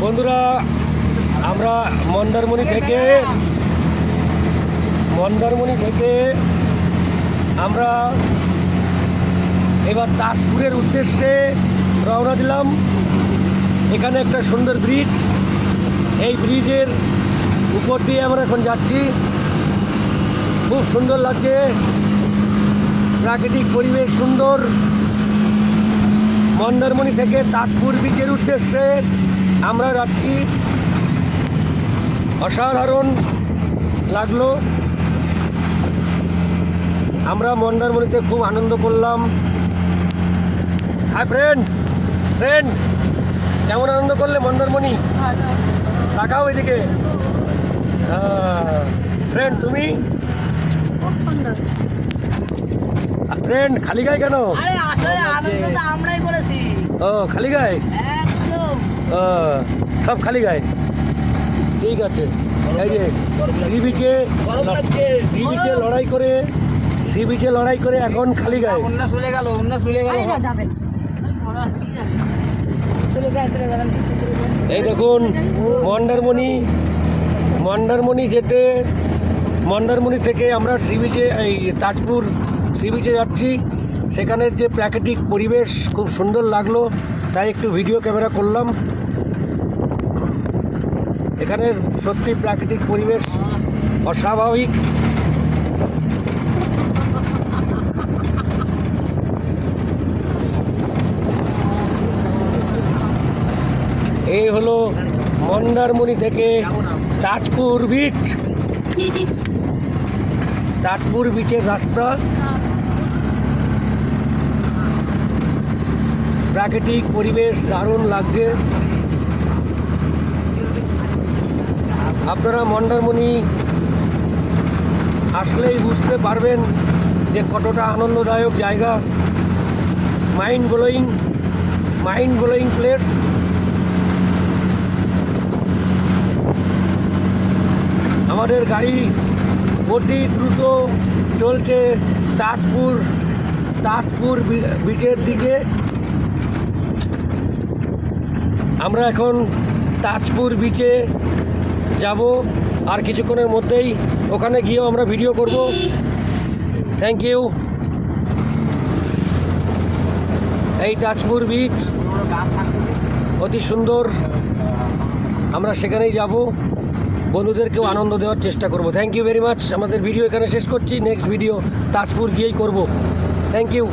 বন্ধুরা, আমরা মন্দারমণি থেকে আমরা এবার তাজপুরের উদ্দেশ্যে রওনা দিলাম। এখানে একটা সুন্দর ব্রিজ, এই ব্রিজের উপর দিয়ে আমরা এখন যাচ্ছি। খুব সুন্দর লাগছে, প্রাকৃতিক পরিবেশ সুন্দর। মন্দারমণি থেকে তাজপুর বিচের উদ্দেশ্যে আমরা যাচ্ছি। অসাধারণ লাগলো, আমরা মন্দারমণিতে খুব আনন্দ করলাম। হাই ফ্রেন্ড, কেমন আনন্দ করলে মন্দারমণি? তাকাও এদিকে। ফ্রেন্ড, তুমি? ফ্রেন্ড, খালি গায়ে কেন? আমরাই করেছি। ও, খালি গায়ে? সব খালি গায়ে, ঠিক আছে। এই যে সি বিচে লড়াই করে এখন খালি গায়ে। এই দেখুন মন্দারমণি থেকে আমরা সি বিচে, এই তাজপুর সি বিচে যাচ্ছি। সেখানের যে প্রাকৃতিক পরিবেশ খুব সুন্দর লাগলো, তাই একটু ভিডিও ক্যামেরা করলাম। এখানের সত্যি প্রাকৃতিক পরিবেশ অস্বাভাবিক। এই হলো মন্দারমণি থেকে তাজপুর বিচের রাস্তা। প্রাকৃতিক পরিবেশ দারুণ লাগছে। আপনারা মন্দারমণি আসলেই বুঝতে পারবেন যে কতটা আনন্দদায়ক জায়গা। Mind blowing place. আমাদের গাড়ি অতি দ্রুত চলছে তাজপুর বিচের দিকে। আমরা এখন তাজপুর বিচে যাব, আর কিছুক্ষণের মধ্যেই ওখানে গিয়েও আমরা ভিডিও করব। Thank you. এই তাজপুর বিচ অতি সুন্দর, আমরা সেখানেই যাব, বন্ধুদেরকেও আনন্দ দেওয়ার চেষ্টা করব। Thank you very much. আমাদের ভিডিও এখানে শেষ করছি, নেক্সট ভিডিও তাজপুর গিয়েই করব। Thank you.